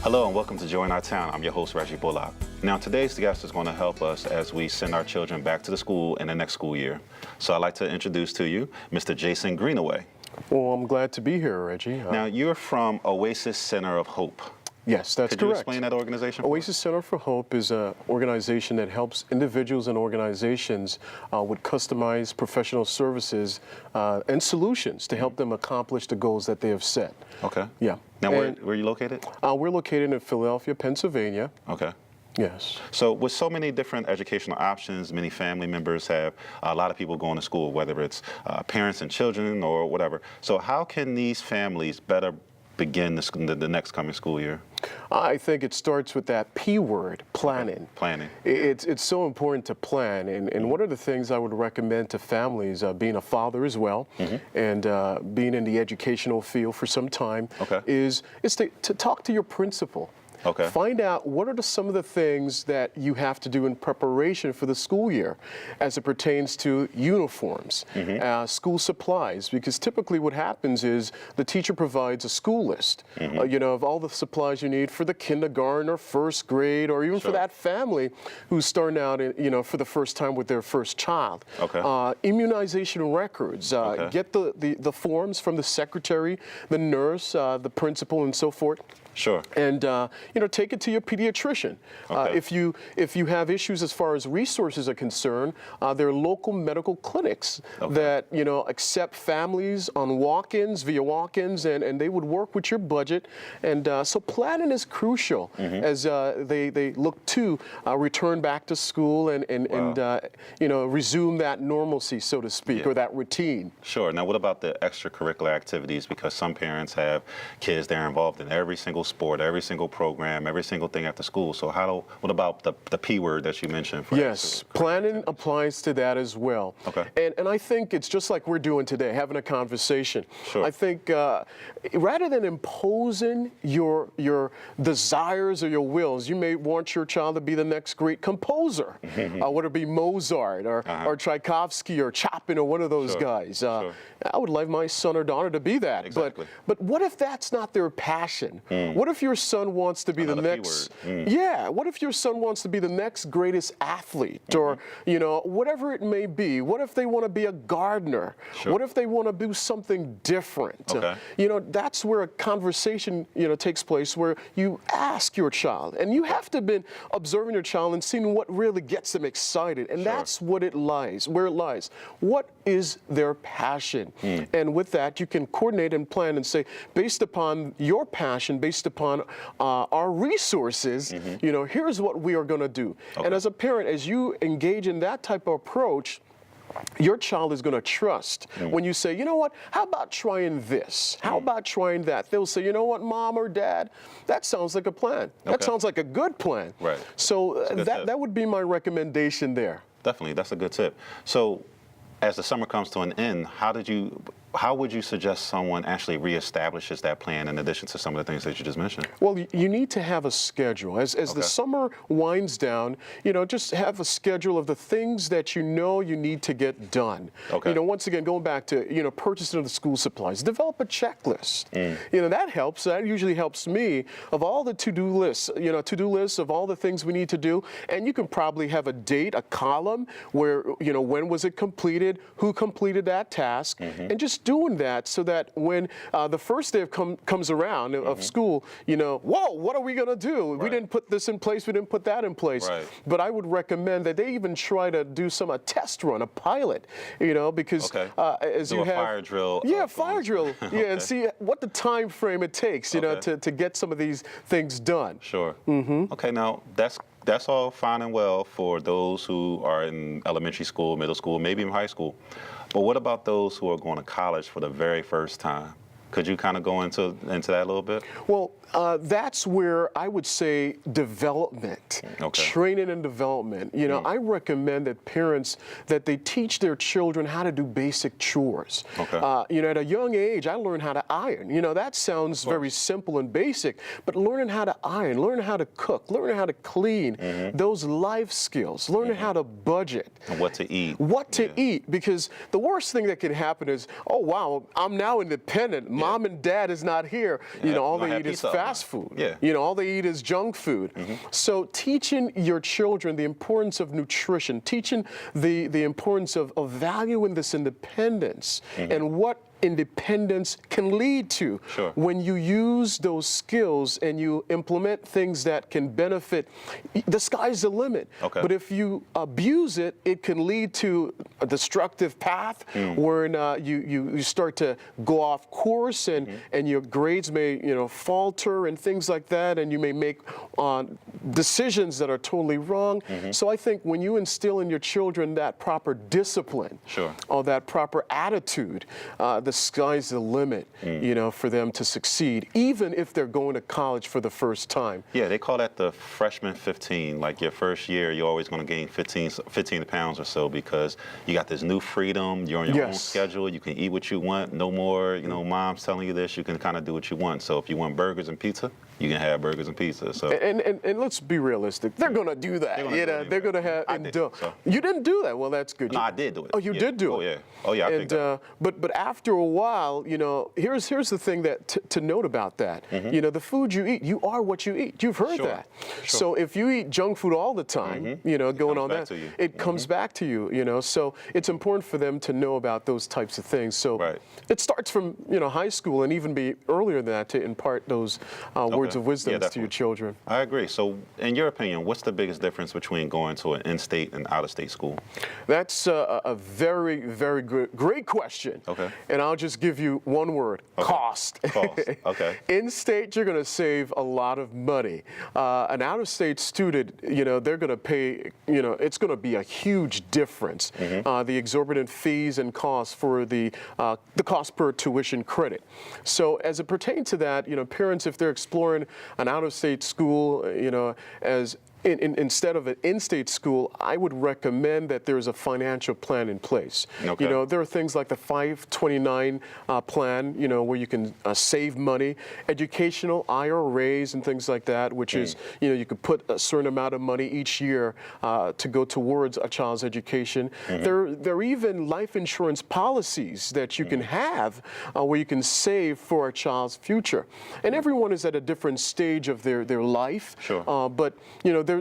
Hello and welcome to Join Our Town. I'm your host, Reggie Bullock. Now today's guest is going to help us as we send our children back to the school in the next school year. So I'd like to introduce to you Mr. Jason Greenaway. Well, I'm glad to be here, Reggie. Now you're from Oasis Center of Hope. Yes, that's correct. Could you explain that organization? Oasis Center for Hope is an organization that helps individuals and organizations with customized professional services and solutions to help them accomplish the goals that they have set. Okay. Yeah. Now, where are you located? We're located in Philadelphia, Pennsylvania. Okay. Yes. So with so many different educational options, many family members have a lot of people going to school, whether it's parents and children or whatever. So how can these families better begin the next coming school year? I think it starts with that P word, planning. Okay. Planning. It's so important to plan, and one of the things I would recommend to families, being a father as well, and being in the educational field for some time, is to talk to your principal. Okay. Find out what are some of the things that you have to do in preparation for the school year as it pertains to uniforms, school supplies, because typically what happens is the teacher provides a school list, of all the supplies you need for the kindergarten or first grade, or even for that family who's starting out, for the first time with their first child. Okay. Immunization records, get the forms from the secretary, the nurse, the principal, and so forth. Sure. And take it to your pediatrician. Okay. If you have issues as far as resources are concerned, there are local medical clinics that accept families on walk-ins, via walk-ins, and they would work with your budget. And so planning is crucial as they look to return back to school and resume that normalcy, so to speak, or that routine. Sure. Now, what about the extracurricular activities? Because some parents have kids that are involved in every single sport, every single program, every single thing after school. So what about the P word that you mentioned? Yes, planning applies to that as well. Okay. And I think it's just like we're doing today, having a conversation. Sure. I think rather than imposing your desires or your wills, you may want your child to be the next great composer, whether it be Mozart or Tchaikovsky or Chopin or one of those guys. I would like my son or daughter to be that. Exactly. But what if that's not their passion? What if your son wants to be the next? Yeah. What if your son wants to be the next greatest athlete, or whatever it may be? What if they want to be a gardener? Sure. What if they want to do something different? Okay. That's where a conversation takes place, where you ask your child, and you have to be observing your child and seeing what really gets them excited, and that's where it lies. What is their passion? And with that, you can coordinate and plan and say, based upon your passion, based upon our resources, here's what we are going to do. And as a parent, as you engage in that type of approach, your child is going to trust when you say, how about trying this? How about trying that? They'll say, Mom or Dad, that sounds like a plan. That sounds like a good plan. Right. So that would be my recommendation there. Definitely. That's a good tip. So as the summer comes to an end, how would you suggest someone actually reestablishes that plan in addition to some of the things that you just mentioned? Well, you need to have a schedule. As the summer winds down, just have a schedule of the things that you need to get done. Okay. Once again, going back to, purchasing of the school supplies, develop a checklist. That helps. That usually helps me of all the to-do lists, to-do lists of all the things we need to do. And you can probably have a date, a column where, when was it completed, who completed that task, and just doing that so that when the first day comes around of school, whoa, what are we going to do? We didn't put this in place, we didn't put that in place. But I would recommend that they even try to do a test run, a pilot, because as do you a have fire drill. Fire drill, and see what the time frame it takes, to get some of these things done. Sure. Okay, now that's all fine and well for those who are in elementary school, middle school, maybe even high school. But what about those who are going to college for the very first time? Could you kind of go into that a little bit? Well, that's where I would say development, training and development. I recommend that parents, that they teach their children how to do basic chores. At a young age, I learned how to iron. That sounds very simple and basic, but learning how to iron, learning how to cook, learning how to clean, those life skills, learning how to budget. And what to eat. What to eat, because the worst thing that can happen is, oh, wow, I'm now independent. Mom and dad is not here. You know, all gonna they have eat is pizza all fast night. food. Yeah. You know, all they eat is junk food. So teaching your children the importance of nutrition, teaching the importance of valuing this independence and what independence can lead to Sure. when you use those skills and you implement things that can benefit. The sky's the limit. Okay. But if you abuse it, it can lead to a destructive path where you start to go off course and your grades may falter and things like that, and you may make decisions that are totally wrong. So I think when you instill in your children that proper discipline, Sure. or that proper attitude, the sky's the limit, for them to succeed, even if they're going to college for the first time. Yeah, they call that the freshman 15. Like your first year, you're always going to gain 15 pounds or so because you got this new freedom. You're on your own Yes. schedule. You can eat what you want. No more, mom's telling you this. You can kind of do what you want. So if you want burgers and pizza, you can have burgers and pizza. So And let's be realistic. They're going to do that. They're gonna do it They're anyway. going to have. I did, so. You didn't do that. Well, that's good. no, I did do it. Oh, you Yeah. did do Oh, it. yeah. Oh, yeah. I And picked up. but after a while, here's the thing that to note about that. The food you eat, you are what you eat. You've heard Sure. that. Sure. So if you eat junk food all the time, going comes on back that, to you. it comes back to you. So it's important for them to know about those types of things. So Right. it starts from high school and even be earlier than that to impart those words Okay. of wisdom Yeah, to your definitely. children. I agree. So, in your opinion, what's the biggest difference between going to an in-state and out-of-state school? That's a very, very great question. Okay. And I'll just give you one word: cost. Cost. Okay. In state, you're going to save a lot of money. An out-of-state student, they're going to pay. It's going to be a huge difference. The exorbitant fees and costs for the cost per tuition credit. So, as it pertains to that, parents, if they're exploring an out-of-state school, as instead of an in-state school, I would recommend that there's a financial plan in place. Okay. There are things like the 529 plan, where you can save money, educational IRAs and things like that, which is, you could put a certain amount of money each year to go towards a child's education. There are even life insurance policies that you can have where you can save for a child's future. And everyone is at a different stage of their life. Sure. But,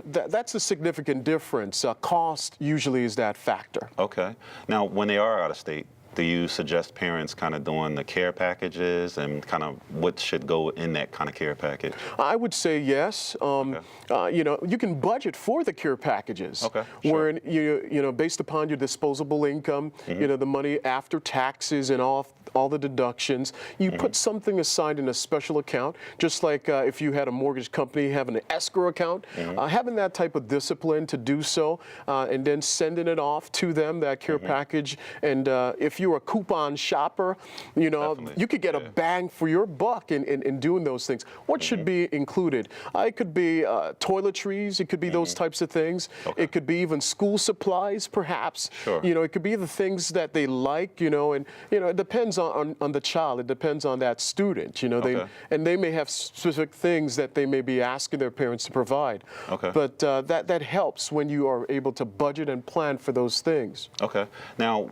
that's a significant difference. Cost usually is that factor. Okay. Now, when they are out of state, do you suggest parents kind of doing the care packages and kind of what should go in that kind of care package? I would say yes. You can budget for the care packages. Okay, sure. Where based upon your disposable income, the money after taxes and all the deductions, you put something aside in a special account, just like if you had a mortgage company having an escrow account, having that type of discipline to do so, and then sending it off to them, that care package. And if you're a coupon shopper, Definitely. you could get a bang for your buck in doing those things. What should be included? It could be toiletries. It could be those types of things. Okay. It could be even school supplies, perhaps. Sure. It could be the things that they like, and it depends on the child. It depends on that student, Okay. they may have specific things that they may be asking their parents to provide. Okay. But that helps when you are able to budget and plan for those things. Okay. Now,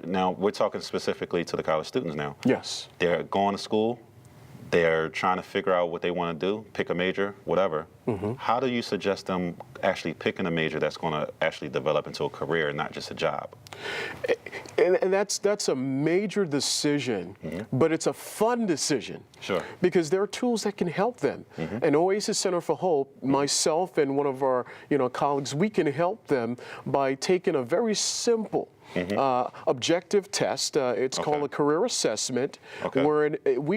now we're talking specifically to the college students now. Yes. They're going to school. They're trying to figure out what they want to do, pick a major, whatever. How do you suggest them actually picking a major that's going to actually develop into a career and not just a job? And that's a major decision, but it's a fun decision. Sure. Because there are tools that can help them. And Oasis Center for Hope, myself and one of our colleagues, we can help them by taking a very simple objective test. It's called a career assessment, Okay. where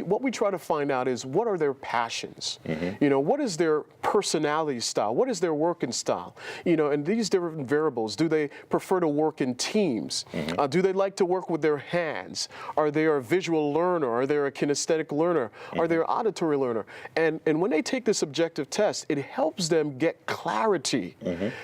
what we try to find out is what are their passions? What is their personality style? What is their working style? And these different variables. Do they prefer to work in teams? Do they like to work with their hands? Are they a visual learner? Are they a kinesthetic learner? Are they an auditory learner? And when they take this objective test, it helps them get clarity.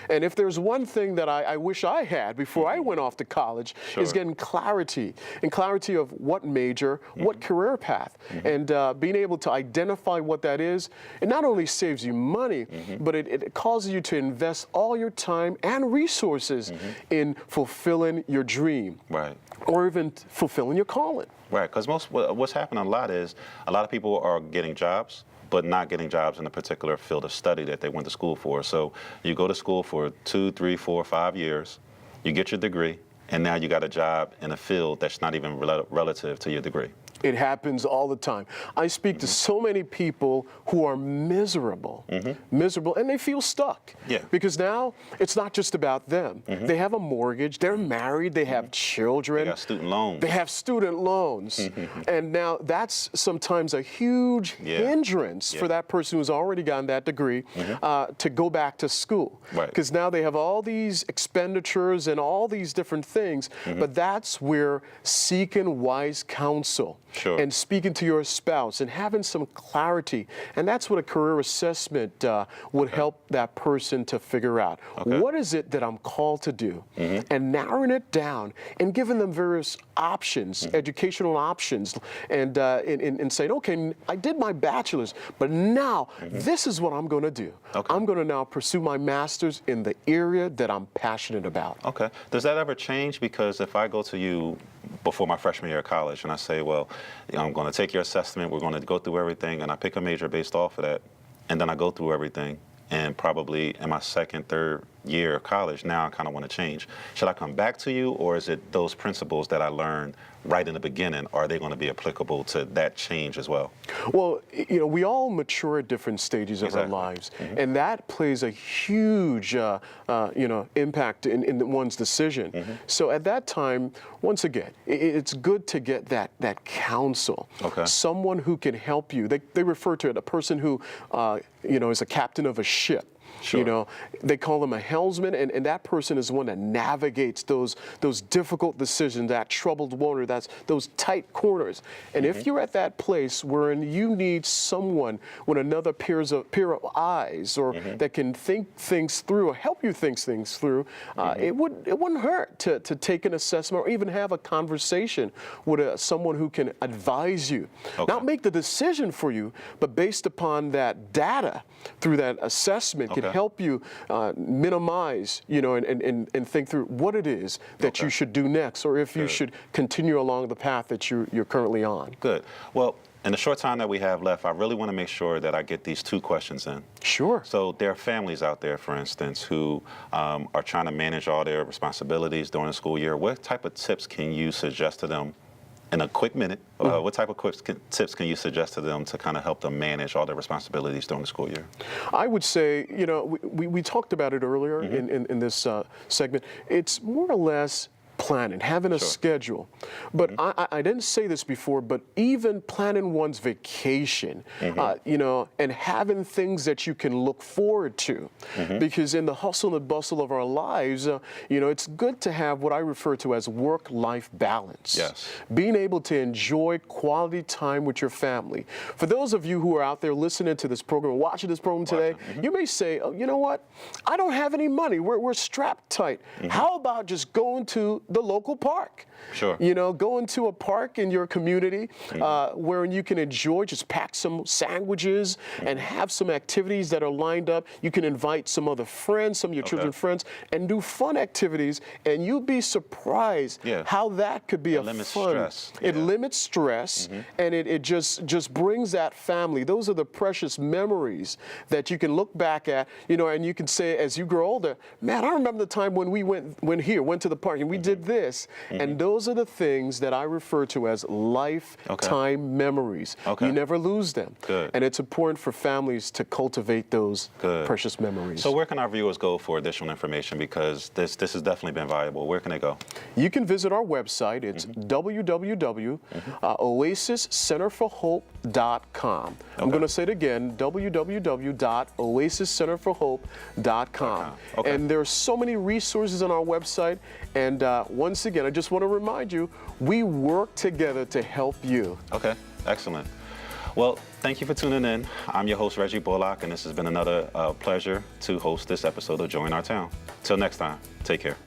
And if there's one thing that I wish I had before I went off to college, college Sure. is getting clarity, and clarity of what major, what career path, and being able to identify what that is. It not only saves you money, but it causes you to invest all your time and resources in fulfilling your dream, Right. or even fulfilling your calling. Right, because what's happening a lot is a lot of people are getting jobs, but not getting jobs in a particular field of study that they went to school for. So you go to school for 2, 3, 4, 5 years, you get your degree, and now you got a job in a field that's not even relative to your degree. It happens all the time. I speak to so many people who are miserable, and they feel stuck. Yeah. Because now it's not just about them. They have a mortgage, they're married, they have children. They got student loans. They have student loans. And now that's sometimes a huge hindrance for that person who's already gotten that degree to go back to school. Right. Because now they have all these expenditures and all these different things. But that's where seeking wise counsel Sure. and speaking to your spouse and having some clarity. And that's what a career assessment would help that person to figure out. What is it that I'm called to do? And narrowing it down and giving them various options, educational options, and saying, okay, I did my bachelor's, but now this is what I'm going to do. I'm going to now pursue my master's in the area that I'm passionate about. Okay. Does that ever change? Because if I go to you before my freshman year of college and I say, well, I'm going to take your assessment, we're going to go through everything, and I pick a major based off of that, and then I go through everything, and probably in my second, third year of college, now I kind of want to change. Should I come back to you, or is it those principles that I learned right in the beginning, are they going to be applicable to that change as well? Well, you know, we all mature at different stages of our lives, and that plays a huge, impact in one's decision. So at that time, once again, it's good to get that counsel, someone who can help you. They refer to it a person who, is a captain of a ship. Sure. You know, they call them a helmsman, and that person is the one that navigates those difficult decisions, that troubled water, those tight corners. And if you're at that place wherein you need someone with another pair of eyes, or that can think things through, or help you think things through, it wouldn't hurt to take an assessment or even have a conversation with someone who can advise you. Not make the decision for you, but based upon that data through that assessment can help you minimize, and think through what it is that you should do next, or if you should continue along the path that you're currently on. Good. Well, in the short time that we have left, I really want to make sure that I get these two questions in. Sure. So there are families out there, for instance, who are trying to manage all their responsibilities during the school year. What type of tips can you suggest to them in a quick minute? What type of tips can you suggest to them to kind of help them manage all their responsibilities during the school year? I would say, we talked about it earlier in this segment. It's more or less planning, having a schedule. But I didn't say this before, but even planning one's vacation, and having things that you can look forward to. Because in the hustle and bustle of our lives, it's good to have what I refer to as work-life balance. Yes. Being able to enjoy quality time with your family. For those of you who are out there listening to this program, watching this program today, you may say, oh, you know what? I don't have any money. We're strapped tight. How about just going to the local park? Sure. Going to a park in your community where you can enjoy, just pack some sandwiches and have some activities that are lined up. You can invite some other friends, some of your children's friends, and do fun activities, and you'll be surprised how that could be limits stress. It limits stress, and it just brings that family. Those are the precious memories that you can look back at, and you can say as you grow older, man, I remember the time when we went to the park and we did this. And those are the things that I refer to as lifetime memories. You never lose them. Good. And it's important for families to cultivate those precious memories. So where can our viewers go for additional information? Because this has definitely been valuable. Where can they go? You can visit our website. It's www.oasiscenterforhope.com. I'm going to say it again, www.oasiscenterforhope.com. And there are so many resources on our website. And once again, I just want to remind you, we work together to help you. Okay, excellent. Well, thank you for tuning in. I'm your host, Reggie Bullock, and this has been another pleasure to host this episode of Join Our Town. Till next time, take care.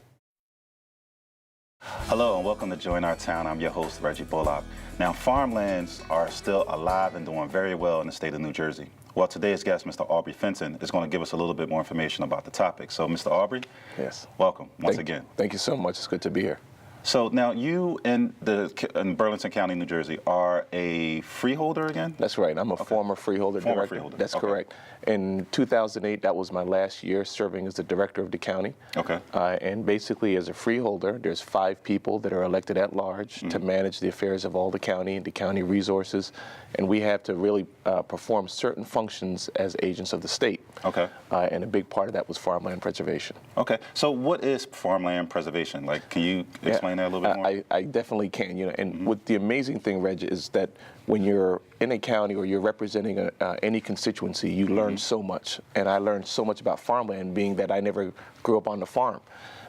Hello and welcome to Join Our Town. I'm your host, Reggie Bullock. Now, farmlands are still alive and doing very well in the state of New Jersey. Well, today's guest, Mr. Aubrey Fenton, is going to give us a little bit more information about the topic. So, Mr. Aubrey, yes, welcome once again. Thank you so much. It's good to be here. So now you in Burlington County, New Jersey, are a freeholder again? That's right. I'm a former freeholder Former director. freeholder. That's Okay. correct. In 2008, that was my last year serving as the director of the county. Okay. And basically, as a freeholder, there's 5 people that are elected at large to manage the affairs of all the county and the county resources, and we have to really perform certain functions as agents of the state. Okay. And a big part of that was farmland preservation. Okay. So what is farmland preservation? Like, can you explain that a little bit more? I definitely can. You know, and what the amazing thing, Reg, is that when you're in a county or you're representing any constituency, you learn so much. And I learned so much about farmland, being that I never grew up on the farm.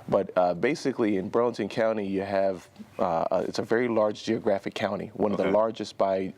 But basically, in Burlington County, you have it's a very large geographic county, one of the largest by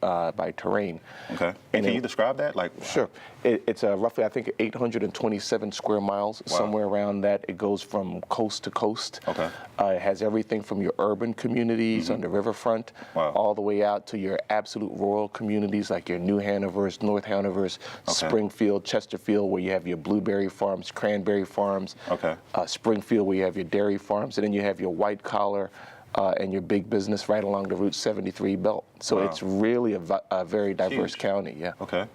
terrain. Okay. And can you describe that? Like, Sure. It's roughly, I think, 827 square miles, somewhere around that. It goes from coast to coast. Okay. It has everything from your urban communities on the riverfront, all the way out to your absolute rural communities like your New Hanovers, North Hanovers, Springfield, Chesterfield, where you have your blueberry farms, cranberry farms. Okay. Springfield, where you have your dairy farms, and then you have your white collar and your big business right along the Route 73 belt. So it's really a very diverse county. Yeah. Okay.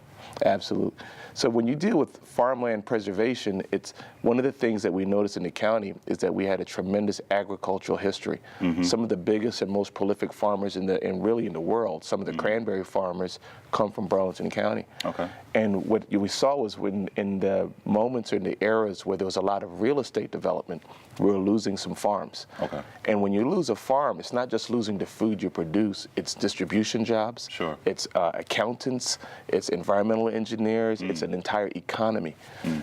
Absolutely. So when you deal with farmland preservation, it's one of the things that we notice in the county is that we had a tremendous agricultural history. Some of the biggest and most prolific farmers really in the world, some of the cranberry farmers come from Burlington County. Okay. And what we saw was when in the moments or in the eras where there was a lot of real estate development, we were losing some farms. Okay. And when you lose a farm, it's not just losing the food you produce, it's distribution jobs, Sure. it's accountants, it's environmental engineers, it's an entire economy.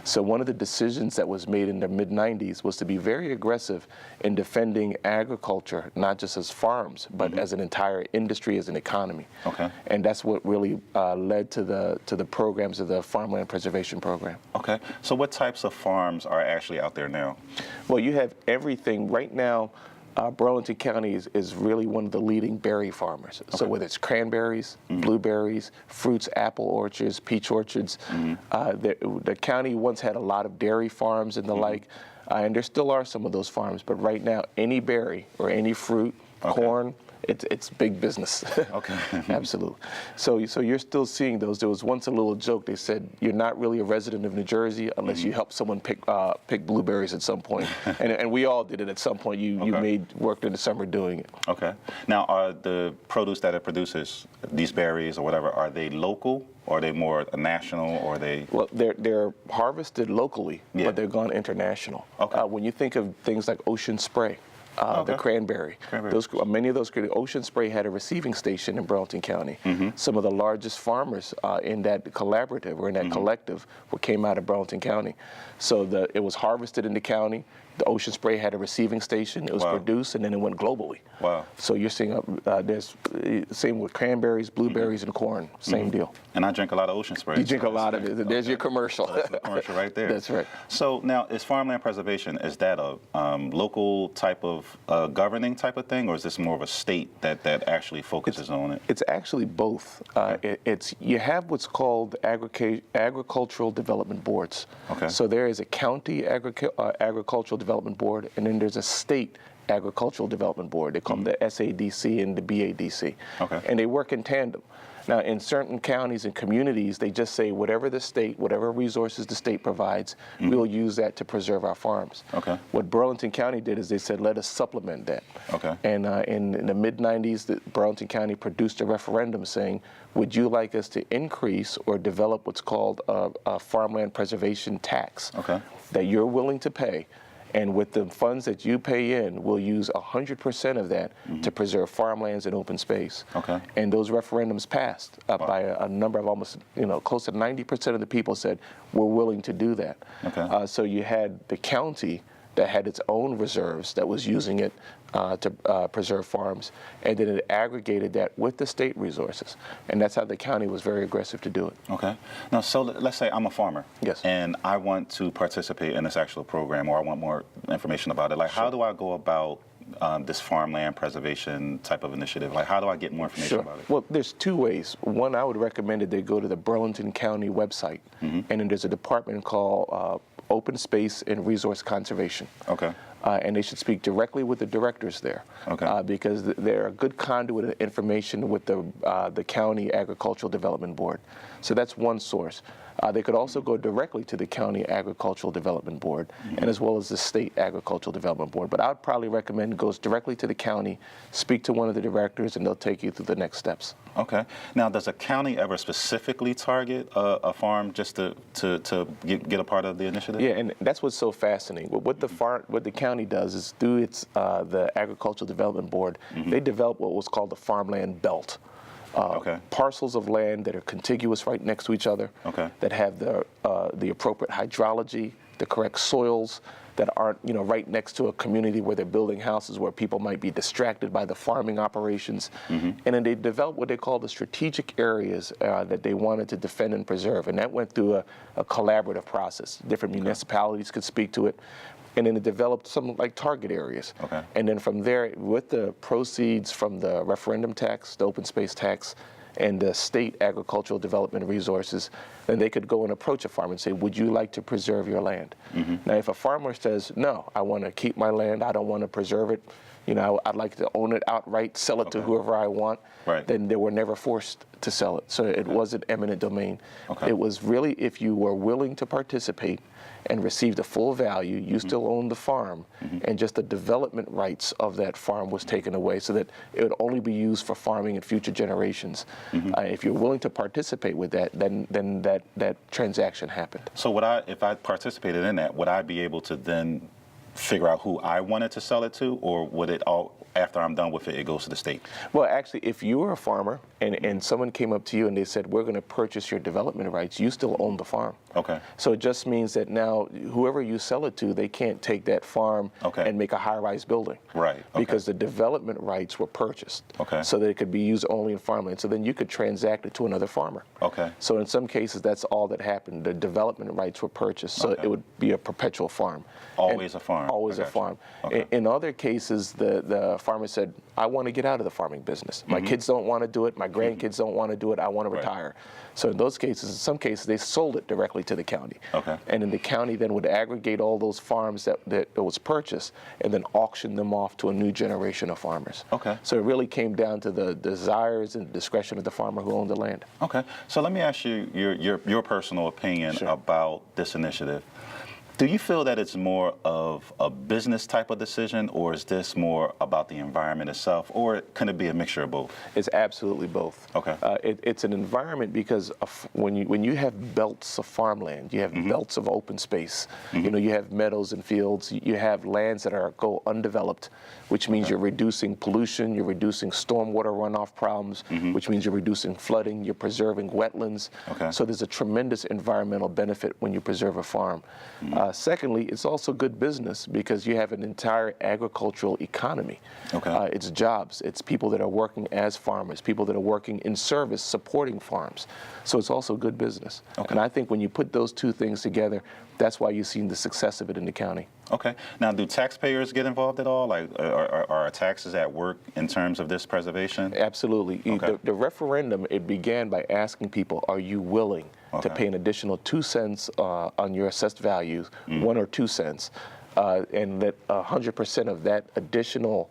So one of the decisions that was made in the mid-90s was to be very aggressive in defending agriculture, not just as farms, but as an entire industry, as an economy. Okay. And that's what really led to the programs of the Farmland Preservation Program. Okay. So what types of farms are actually out there now? Well, you have everything. Right now, Burlington County is really one of the leading berry farmers. So whether it's cranberries, blueberries, fruits, apple orchards, peach orchards, the county once had a lot of dairy farms and the like, and there still are some of those farms, but right now, any berry or any fruit, corn, it's big business. Okay. Absolutely. So you're still seeing those. There was once a little joke. They said you're not really a resident of New Jersey unless you help someone pick blueberries at some point. and we all did it at some point. You worked in the summer doing it. Okay. Now, are the produce that it produces, these berries or whatever, are they local? Or are they more national, or are they? Well, they're harvested locally, but they're gone international. Okay. When you think of things like Ocean Spray, the cranberry. Many of those, Ocean Spray had a receiving station in Burlington County. Some of the largest farmers in that collaborative or in that collective came out of Burlington County. So it was harvested in the county. The Ocean Spray had a receiving station. It was produced, and then it went globally. Wow. So you're seeing there's same with cranberries, blueberries, and corn. Same deal. And I drink a lot of Ocean Spray. You drink a lot of it. There's your commercial. That's the commercial right there. That's right. So now, is farmland preservation, is that a local type of governing type of thing, or is this more of a state that actually focuses on it? It's actually both. You have what's called agricultural development boards. Okay. So there is a county agricultural development board, and then there's a state agricultural development board. They call them the SADC and the BADC. Okay. And they work in tandem. Now, in certain counties and communities, they just say whatever resources the state provides, we'll use that to preserve our farms. Okay. What Burlington County did is they said, let us supplement that. Okay. And in the mid-90s, Burlington County produced a referendum saying, would you like us to increase or develop what's called a farmland preservation tax that you're willing to pay? And with the funds that you pay in, we'll use 100% of that to preserve farmlands and open space. Okay. And those referendums passed by a number of almost, close to 90% of the people said, we're willing to do that. Okay. So you had the county that had its own reserves that was using it to preserve farms, and then it aggregated that with the state resources. And that's how the county was very aggressive to do it. Okay. Now, so let's say I'm a farmer. Yes. And I want to participate in this actual program, or I want more information about it. Like, how do I go about this farmland preservation type of initiative? Like, how do I get more information about it? Well, there's two ways. One, I would recommend that they go to the Burlington County website, and then there's a department called Open Space and Resource Conservation. Okay. And they should speak directly with the directors there, Okay. because they're a good conduit of information with the County Agricultural Development Board. So that's one source. They could also go directly to the County Agricultural Development Board, and as well as the State Agricultural Development Board. But I would probably recommend it goes directly to the county, speak to one of the directors, and they'll take you through the next steps. Okay. Now, does a county ever specifically target a farm just to get a part of the initiative? Yeah, and that's what's so fascinating. What the county does is through its the Agricultural Development Board, they develop what was called the farmland belt. Okay. Parcels of land that are contiguous right next to each other, Okay. that have the appropriate hydrology, the correct soils, that aren't right next to a community where they're building houses where people might be distracted by the farming operations. And then they developed what they call the strategic areas that they wanted to defend and preserve, and that went through a collaborative process. Different municipalities could speak to it. And then it developed some like target areas. Okay. And then from there, with the proceeds from the referendum tax, the open space tax, and the state agricultural development resources, then they could go and approach a farmer and say, would you like to preserve your land? Now, if a farmer says, no, I want to keep my land, I don't want to preserve it, I'd like to own it outright, sell it to whoever I want, Right. then they were never forced to sell it. So it wasn't eminent domain. Okay. It was really if you were willing to participate and receive the full value, you still owned the farm, and just the development rights of that farm was taken away so that it would only be used for farming in future generations. If you're willing to participate with that, then that transaction happened. So if I participated in that, would I be able to then figure out who I wanted to sell it to, or would it all, after I'm done with it, it goes to the state? Well, actually, if you were a farmer and someone came up to you and they said, we're going to purchase your development rights, you still own the farm. Okay. So it just means that now whoever you sell it to, they can't take that farm Okay. and make a high-rise building. Right. Okay. Because the development rights were purchased. Okay. So that it could be used only in farmland. So then you could transact it to another farmer. Okay. So in some cases, that's all that happened. The development rights were purchased. So Okay. it would be a perpetual farm. Always a farm. Always I a got you. farm. Okay. In other cases, the farmer said, I want to get out of the farming business. My kids don't want to do it. My grandkids don't want to do it. I want to Right. retire. So in those cases, in some cases, they sold it directly to the county. Okay. And then the county then would aggregate all those farms that was purchased and then auction them off to a new generation of farmers. Okay. So it really came down to the desires and discretion of the farmer who owned the land. Okay. So let me ask you your personal opinion Sure. about this initiative. Do you feel that it's more of a business type of decision, or is this more about the environment itself, or can it be a mixture of both? It's absolutely both. Okay. It's an environment because when you have belts of farmland, you have belts of open space. You have meadows and fields. You have lands that go undeveloped, which means you're reducing pollution, you're reducing stormwater runoff problems, which means you're reducing flooding, you're preserving wetlands. Okay. So there's a tremendous environmental benefit when you preserve a farm. Secondly, it's also good business because you have an entire agricultural economy. Okay. It's jobs. It's people that are working as farmers, people that are working in service supporting farms. So it's also good business. Okay. And I think when you put those two things together, that's why you've seen the success of it in the county. Okay. Now, do taxpayers get involved at all? Like, are taxes at work in terms of this preservation? Absolutely. Okay. The referendum, it began by asking people, are you willing to Okay. pay an additional 2 cents on your assessed values, 1 or 2 cents, and that 100% of that additional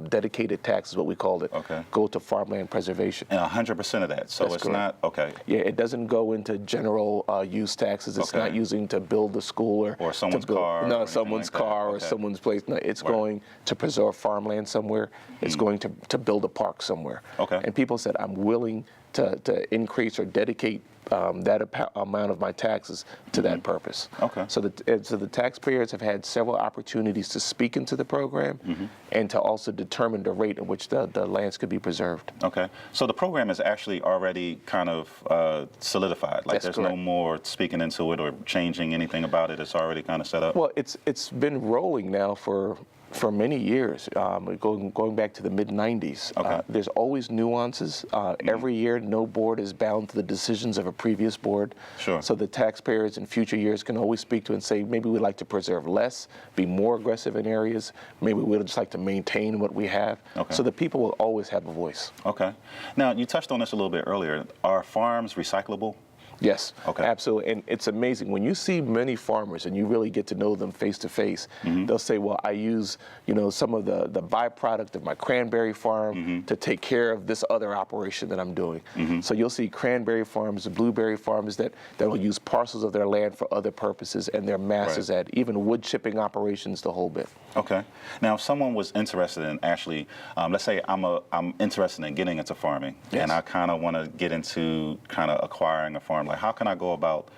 dedicated tax is what we called it, Okay. go to farmland preservation. And 100% of that. So That's it's correct. not, okay. Yeah, it doesn't go into general use taxes. It's Okay. not using to build the school Or someone's to build, car or No, anything someone's like that. car or Okay. someone's place. No, it's Right. going to preserve farmland somewhere. It's going to build a park somewhere. Okay. And people said, I'm willing to increase or dedicate that amount of my taxes to that purpose. Okay. So the taxpayers have had several opportunities to speak into the program and to also determine the rate in which the lands could be preserved. Okay. So the program is actually already kind of solidified. Like That's there's correct. no more speaking into it or changing anything about it. It's already kind of set up. Well, it's been rolling now for For many years, going back to the mid-'90s, Okay. there's always nuances. Every year, no board is bound to the decisions of a previous board. Sure. So the taxpayers in future years can always speak to and say, maybe we'd like to preserve less, be more aggressive in areas. Maybe we'd just like to maintain what we have. Okay. So the people will always have a voice. Okay. Now, you touched on this a little bit earlier. Are farms recyclable? Yes, Okay. absolutely. And it's amazing. When you see many farmers and you really get to know them face to face, they'll say, well, I use, some of the byproduct of my cranberry farm to take care of this other operation that I'm doing. So you'll see cranberry farms, blueberry farms that will use parcels of their land for other purposes, and their masses Right. at even wood chipping operations, the whole bit. Okay. Now, if someone was interested in actually, let's say I'm interested in getting into farming, Yes. and I kind of want to get into kind of acquiring a farm. Like, how can I go about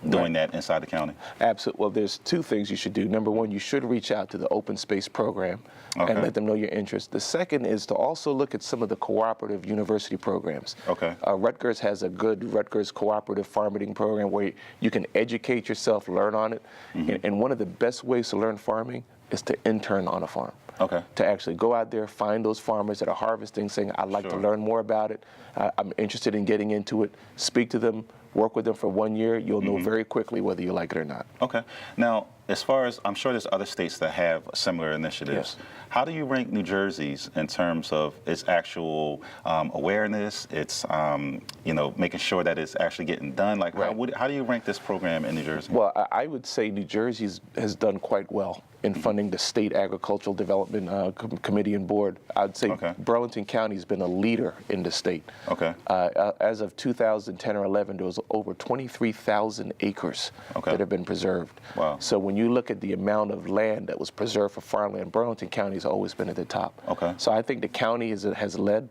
doing that inside the county? Absolutely. Well, there's two things you should do. Number one, you should reach out to the open space program Okay. and let them know your interest. The second is to also look at some of the cooperative university programs. Okay. Rutgers has a good Rutgers cooperative farming program where you can educate yourself, learn on it. And one of the best ways to learn farming is to intern on a farm. Okay. To actually go out there, find those farmers that are harvesting, saying, I'd like to Sure. learn more about it. I'm interested in getting into it. Speak to them, work with them for 1 year. You'll know very quickly whether you like it or not. Okay. Now, as far as, I'm sure there's other states that have similar initiatives. Yes. How do you rank New Jersey's in terms of its actual awareness, its, making sure that it's actually getting done? Like, Right. how do you rank this program in New Jersey? Well, I would say New Jersey has done quite well in funding the State Agricultural Development Committee and Board. I'd say Okay. Burlington County has been a leader in the state. Okay. As of 2010 or 11, there was over 23,000 acres Okay. that have been preserved. Wow. So when you look at the amount of land that was preserved for farmland, Burlington County has always been at the top. Okay. So I think the county has led.